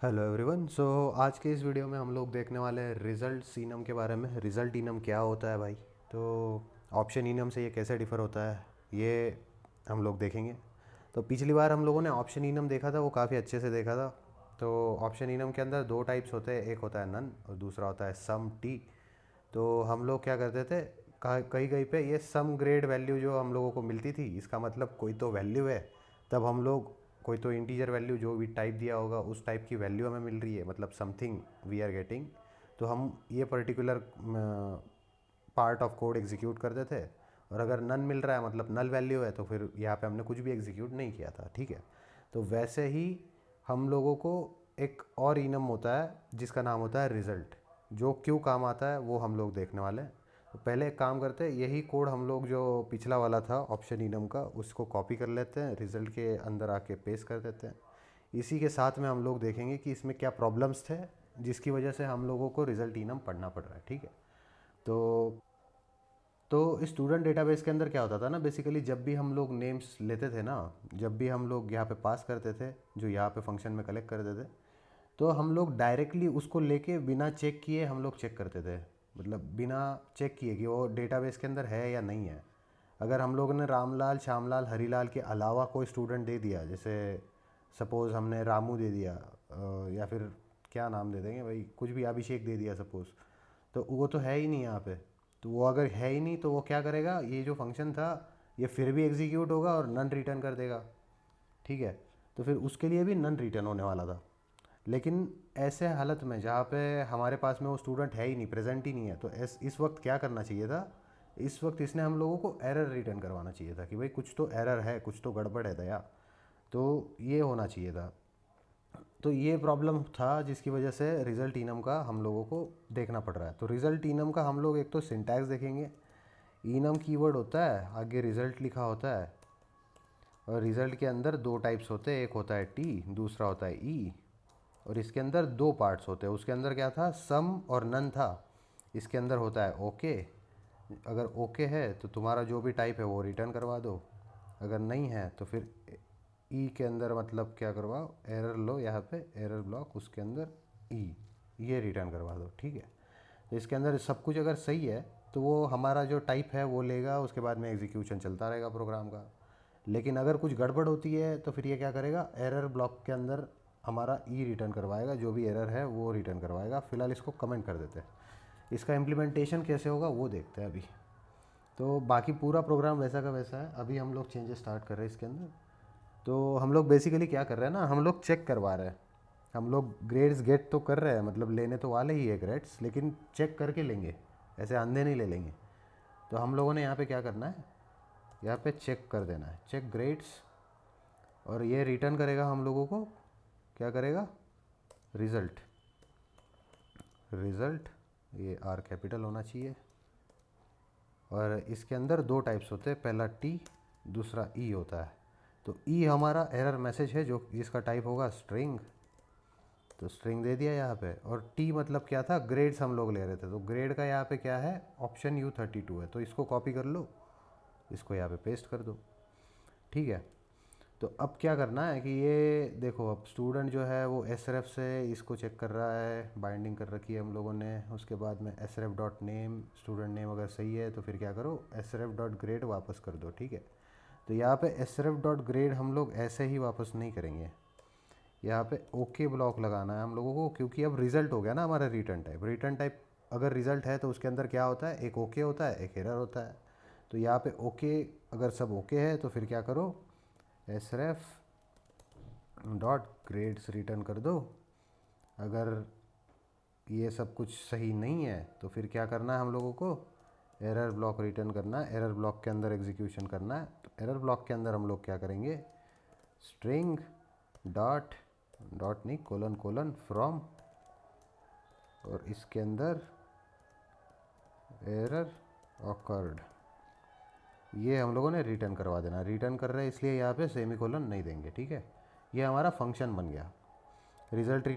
Hello everyone. आज के इस वीडियो में हम लोग देखने वाले हैं रिज़ल्ट इनम के बारे में। रिज़ल्ट इनम क्या होता है भाई, तो ऑप्शन इनम से ये कैसे डिफ़र होता है ये हम लोग देखेंगे। तो पिछली बार हम लोगों ने ऑप्शन इनम देखा था, वो काफ़ी अच्छे से देखा था। तो ऑप्शन इनम के अंदर दो टाइप्स होते हैं, एक होता है नन और दूसरा होता है सम टी। तो हम लोग क्या करते थे, कहीं कहीं पे ये सम ग्रेड वैल्यू जो हम लोगों को मिलती थी, इसका मतलब कोई तो वैल्यू है। तब हम लोग कोई तो इंटीजर वैल्यू जो भी टाइप दिया होगा उस टाइप की वैल्यू हमें मिल रही है, मतलब समथिंग वी आर गेटिंग। तो हम ये particular part of code execute करते थे। और अगर नन मिल रहा है मतलब नल वैल्यू है, तो फिर यहाँ पे हमने कुछ भी एग्जीक्यूट नहीं किया था। ठीक है। तो वैसे ही हम लोगों को एक और इनम होता है जिसका नाम होता है रिज़ल्ट। जो क्यों काम आता है वो हम लोग देखने वाले हैं। तो पहले एक काम करते हैं, यही कोड हम लोग जो पिछला वाला था ऑप्शन इनम का, उसको कॉपी कर लेते हैं, रिज़ल्ट के अंदर आके पेस्ट कर देते हैं। इसी के साथ में हम लोग देखेंगे कि इसमें क्या प्रॉब्लम्स थे जिसकी वजह से हम लोगों को रिज़ल्ट इनम पढ़ना पड़ रहा है। ठीक है। तो स्टूडेंट डेटाबेस के अंदर क्या होता था ना, बेसिकली जब भी हम लोग नेम्स लेते थे ना, जब भी हम लोग यहाँ पे पास करते थे, जो यहाँ पे फंक्शन में कलेक्ट करते थे, तो हम लोग डायरेक्टली उसको लेके बिना चेक किए हम लोग चेक करते थे। मतलब बिना चेक किए कि वो डेटाबेस के अंदर है या नहीं है। अगर हम लोगों ने रामलाल, श्यामलाल, हरीलाल के अलावा कोई स्टूडेंट दे दिया, जैसे सपोज़ हमने रामू दे दिया, या फिर क्या नाम दे देंगे भाई, कुछ भी, अभिषेक दे दिया सपोज़, तो वो तो है ही नहीं यहाँ पे। तो वो अगर है ही नहीं तो वो क्या करेगा, ये जो फंक्शन था ये फिर भी एग्जीक्यूट होगा और नन रिटर्न कर देगा। ठीक है। तो फिर उसके लिए भी नन रिटर्न होने वाला था। लेकिन ऐसे हालत में जहाँ पे हमारे पास में वो स्टूडेंट है ही नहीं, प्रेजेंट ही नहीं है, तो इस वक्त क्या करना चाहिए था, इस वक्त इसने हम लोगों को एरर रिटर्न करवाना चाहिए था कि भाई कुछ तो एरर है, कुछ तो गड़बड़ है दया। तो ये होना चाहिए था। तो ये प्रॉब्लम था जिसकी वजह से रिज़ल्ट इनम का हम लोगों को देखना पड़ रहा है। तो रिज़ल्ट इनम का हम लोग एक तो सिंटैक्स देखेंगे। इनम कीवर्ड होता है, आगे रिज़ल्ट लिखा होता है, और रिज़ल्ट के अंदर दो टाइप्स होते हैं, एक होता है टी, दूसरा होता है ई। और इसके अंदर दो पार्ट्स होते हैं, उसके अंदर क्या था, सम और नन था। इसके अंदर होता है ओके। अगर ओके है तो तुम्हारा जो भी टाइप है वो रिटर्न करवा दो, अगर नहीं है तो फिर ई के अंदर मतलब क्या करवाओ, एरर लो, यहाँ पे एरर ब्लॉक, उसके अंदर ई, ये रिटर्न करवा दो। ठीक है। तो इसके अंदर सब कुछ अगर सही है तो वो हमारा जो टाइप है वो लेगा, उसके बाद में एग्जीक्यूशन चलता रहेगा प्रोग्राम का। लेकिन अगर कुछ गड़बड़ होती है तो फिर ये क्या करेगा, एरर ब्लॉक के अंदर हमारा ई रिटर्न करवाएगा, जो भी एरर है वो रिटर्न करवाएगा। फिलहाल इसको कमेंट कर देते हैं। इसका इम्प्लीमेंटेशन कैसे होगा वो देखते हैं अभी। तो बाकी पूरा प्रोग्राम वैसा का वैसा है, अभी हम लोग चेंजेस स्टार्ट कर रहे हैं इसके अंदर। तो हम लोग बेसिकली क्या कर रहे हैं ना, हम लोग चेक करवा रहे हैं। हम लोग ग्रेड्स गेट तो कर रहे हैं, मतलब लेने तो वाले ही है ग्रेड्स, लेकिन चेक करके लेंगे, ऐसे अंधे नहीं ले लेंगे। तो हम लोगों ने यहाँ पे क्या करना है, यहाँ पे चेक कर देना है, चेक ग्रेड्स। और ये रिटर्न करेगा हम लोगों को, क्या करेगा, रिज़ल्ट। रिज़ल्ट, ये आर कैपिटल होना चाहिए। और इसके अंदर दो टाइप्स होते हैं, पहला टी, दूसरा ई होता है। तो ई हमारा एरर मैसेज है, जो जिसका टाइप होगा स्ट्रिंग। तो स्ट्रिंग दे दिया यहाँ पे। और टी मतलब क्या था, ग्रेड्स हम लोग ले रहे थे, तो ग्रेड का यहाँ पे क्या है, ऑप्शन U32 है। तो इसको कॉपी कर लो, इसको यहाँ पे पेस्ट कर दो। ठीक है। तो अब क्या करना है कि ये देखो, अब स्टूडेंट जो है वो एसरेफ से इसको चेक कर रहा है, बाइंडिंग कर रखी है हम लोगों ने। उसके बाद में एसरेफ डॉट नेम, स्टूडेंट नेम अगर सही है तो फिर क्या करो, एसरेफ डॉट ग्रेड वापस कर दो। ठीक है। तो यहाँ पे एसरेफ डॉट ग्रेड हम लोग ऐसे ही वापस नहीं करेंगे, यहाँ पे ओके ब्लॉक लगाना है हम लोगों को, क्योंकि अब रिज़ल्ट हो गया ना हमारा रिटर्न टाइप। रिटर्न टाइप अगर रिज़ल्ट है तो उसके अंदर क्या होता है, एक ओके होता है, एक एरर होता है। तो यहाँ पे ओके, अगर सब ओके है तो फिर क्या करो, एसरेफ डॉट ग्रेड्स रिटर्न कर दो। अगर ये सब कुछ सही नहीं है तो फिर क्या करना है हम लोगों को, एरर ब्लॉक रिटर्न करना है, एरर ब्लॉक के अंदर एग्जीक्यूशन करना है। तो एरर ब्लॉक के अंदर हम लोग क्या करेंगे, स्ट्रिंग डॉट, डॉट नहीं, कोलन कोलन, फ्रॉम, और इसके अंदर एरर ऑकर्ड, ये हम लोगों ने रिटर्न करवा देना। रिटर्न कर रहे हैं इसलिए यहाँ पे सेमी कोलन नहीं देंगे। ठीक है। ये हमारा फंक्शन बन गया। रिज़ल्ट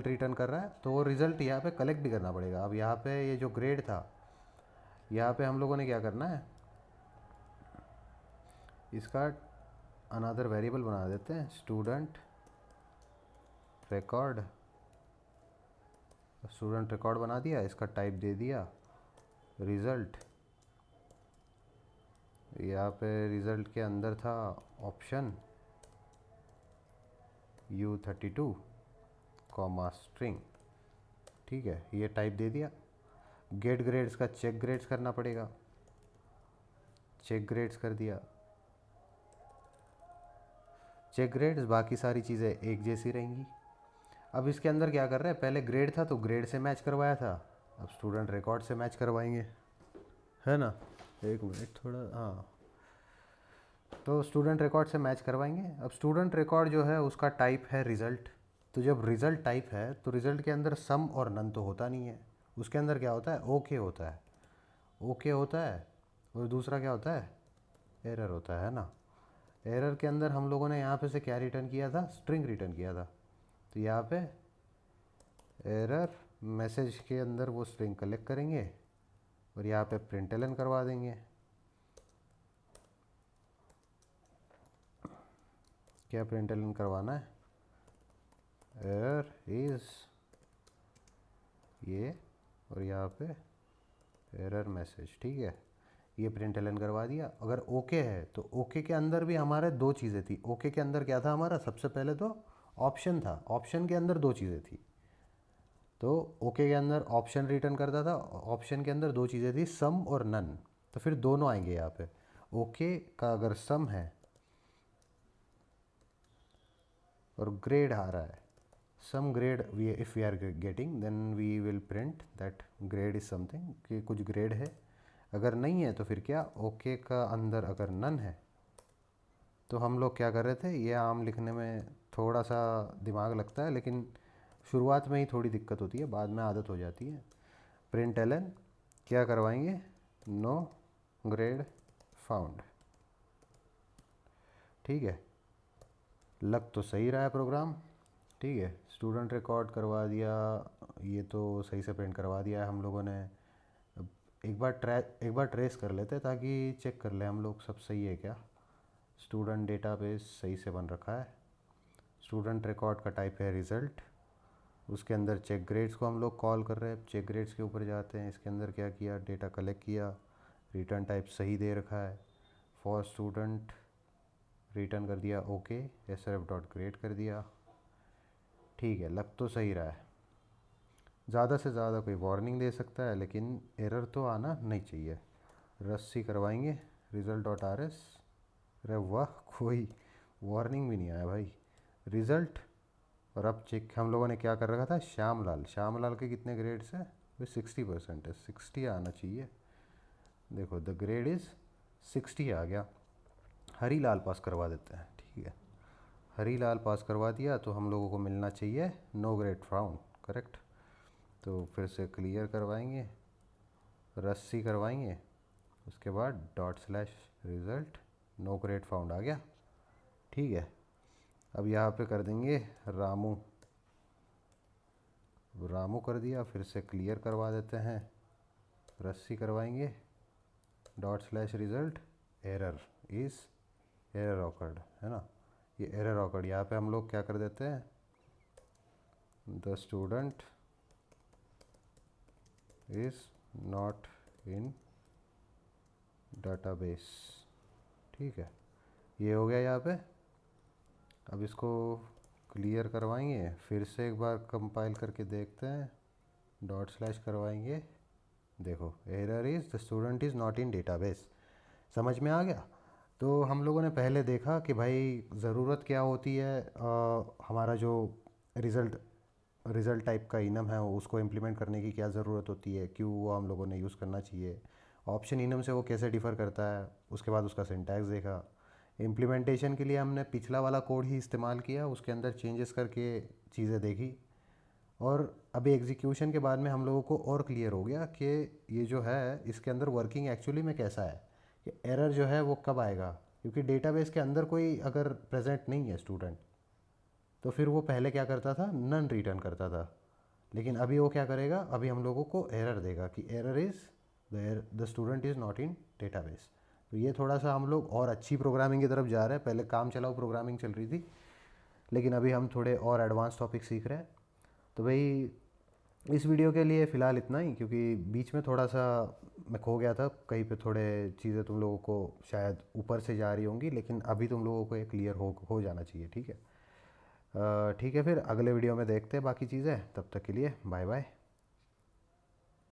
रिटर्न कर रहा है, तो वो रिज़ल्ट यहाँ पे कलेक्ट भी करना पड़ेगा। अब यहाँ पे ये जो ग्रेड था, यहाँ पे हम लोगों ने क्या करना है, इसका अनदर वेरिएबल बना देते हैं, स्टूडेंट रिकॉर्ड, स्टूडेंट रिकॉर्ड बना दिया, इसका टाइप दे दिया रिज़ल्ट। यहाँ पे रिज़ल्ट के अंदर था ऑप्शन U32 कॉमा स्ट्रिंग, ठीक है, ये टाइप दे दिया। गेट ग्रेड्स का चेक ग्रेड्स करना पड़ेगा, चेक ग्रेड्स कर दिया, चेक ग्रेड्स, बाकी सारी चीज़ें एक जैसी रहेंगी। अब इसके अंदर क्या कर रहे हैं, पहले ग्रेड था तो ग्रेड से मैच करवाया था, अब स्टूडेंट रिकॉर्ड से मैच करवाएंगे, है ना। एक मिनट थोड़ा, हाँ, तो स्टूडेंट रिकॉर्ड से मैच करवाएंगे। अब स्टूडेंट रिकॉर्ड जो है उसका टाइप है रिज़ल्ट, तो जब रिज़ल्ट टाइप है तो रिज़ल्ट के अंदर सम और नन तो होता नहीं है, उसके अंदर क्या होता है, ओके होता है, ओके होता है, और दूसरा क्या होता है, एरर होता है ना। एरर के अंदर हम लोगों ने यहाँ पे से क्या रिटर्न किया था, स्ट्रिंग रिटर्न किया था, तो यहाँ पे एरर मैसेज के अंदर वो स्ट्रिंग कलेक्ट करेंगे और यहाँ पे प्रिंटलन करवा देंगे। क्या प्रिंटलन करवाना है, एरर इज़ ये, और यहाँ पे एरर मैसेज, ठीक है, ये प्रिंटलन करवा दिया। अगर ओके है तो ओके के अंदर भी हमारे दो चीज़ें थी, ओके के अंदर क्या था हमारा, सबसे पहले तो ऑप्शन था, ऑप्शन के अंदर दो चीज़ें थी, तो ओके के अंदर ऑप्शन रिटर्न करता था, ऑप्शन के अंदर दो चीज़ें थी, सम और नन, तो फिर दोनों आएंगे यहाँ पे। ओके का अगर सम है और ग्रेड आ रहा है, some grade we if we are getting, then we will print that grade is something, कि कुछ ग्रेड है। अगर नहीं है तो फिर क्या, ओके का अंदर अगर नन है तो हम लोग क्या कर रहे थे, ये आम लिखने में थोड़ा सा दिमाग लगता है, लेकिन शुरुआत में ही थोड़ी दिक्कत होती है, बाद में आदत हो जाती है। प्रिंट एलन क्या करवाएंगे, नो ग्रेड फाउंड, ठीक है, लग तो सही रहा है प्रोग्राम, ठीक है, स्टूडेंट रिकॉर्ड करवा दिया, ये तो सही से प्रिंट करवा दिया है हम लोगों ने। अब एक बार ट्रेस कर लेते हैं ताकि चेक कर ले हम लोग सब सही है क्या। स्टूडेंट डेटाबेस सही से बन रखा है, स्टूडेंट रिकॉर्ड का टाइप है रिज़ल्ट, उसके अंदर चेक ग्रेड्स को हम लोग कॉल कर रहे हैं, चेक ग्रेड्स के ऊपर जाते हैं, इसके अंदर क्या किया, डेटा कलेक्ट किया, रिटर्न टाइप सही दे रखा है, फॉर स्टूडेंट रिटर्न कर दिया ओके, srf डॉट ग्रेड कर दिया, ठीक है, लग तो सही रहा है। ज़्यादा से ज़्यादा कोई वार्निंग दे सकता है लेकिन एरर तो आना नहीं चाहिए। रस्सी करवाएंगे रिज़ल्ट डॉट आर एस, अरे वाह, कोई वार्निंग भी नहीं आया भाई, रिज़ल्ट। और अब चेक हम लोगों ने क्या कर रखा था, श्यामलाल, श्यामलाल के कितने ग्रेड्स हैं, भाई 60% है, 60 आना चाहिए, देखो द ग्रेड इज़ 60 आ गया। हरीलाल पास करवा देते हैं, ठीक है, हरीलाल पास करवा दिया तो हम लोगों को मिलना चाहिए नो ग्रेड फाउंड, करेक्ट। तो फिर से क्लियर करवाएंगे, रस्सी करवाएंगे, उसके बाद dot slash result, no grade found आ गया, ठीक है। अब यहाँ पे कर देंगे रामू, रामू कर दिया, फिर से क्लियर करवा देते हैं, रस्सी करवाएंगे, dot slash result, error is error awkward, है ना, ये एरर ऑकर्ड। यहाँ पे हम लोग क्या कर देते हैं, the student is not in database, ठीक है, ये हो गया यहाँ पे। अब इसको क्लियर करवाएंगे, फिर से एक बार कंपाइल करके देखते हैं, डॉट स्लैश करवाएंगे, देखो error is the student is not in database, समझ में आ गया। तो हम लोगों ने पहले देखा कि भाई ज़रूरत क्या होती है, हमारा जो रिज़ल्ट टाइप का इनम है उसको इम्प्लीमेंट करने की क्या ज़रूरत होती है, क्यों वो हम लोगों ने यूज़ करना चाहिए, ऑप्शन इनम से वो कैसे डिफ़र करता है, उसके बाद उसका सिंटैक्स देखा। इम्प्लीमेंटेशन के लिए हमने पिछला वाला कोड ही इस्तेमाल किया, उसके अंदर चेंजेस करके चीज़ें देखी, और अभी एग्जीक्यूशन के बाद में हम लोगों को और क्लियर हो गया कि ये जो है इसके अंदर वर्किंग एक्चुअली में कैसा है, कि एरर जो है वो कब आएगा, क्योंकि डेटाबेस के अंदर कोई अगर प्रेजेंट नहीं है स्टूडेंट तो फिर वो पहले क्या करता था, नन रिटर्न करता था, लेकिन अभी वो क्या करेगा, अभी हम लोगों को एरर देगा कि error is the student is not in database. तो ये थोड़ा सा हम लोग और अच्छी प्रोग्रामिंग की तरफ जा रहे हैं, पहले काम चलाओ प्रोग्रामिंग चल रही थी, लेकिन अभी हम थोड़े और एडवांस टॉपिक सीख रहे हैं। तो भाई इस वीडियो के लिए फ़िलहाल इतना ही, क्योंकि बीच में थोड़ा सा मैं खो गया था कहीं पे, थोड़े चीज़ें तुम लोगों को शायद ऊपर से जा रही होंगी, लेकिन अभी तुम लोगों को ये क्लियर हो जाना चाहिए। ठीक है, ठीक है, फिर अगले वीडियो में देखते हैं बाकी चीज़ें। तब तक के लिए बाय बाय।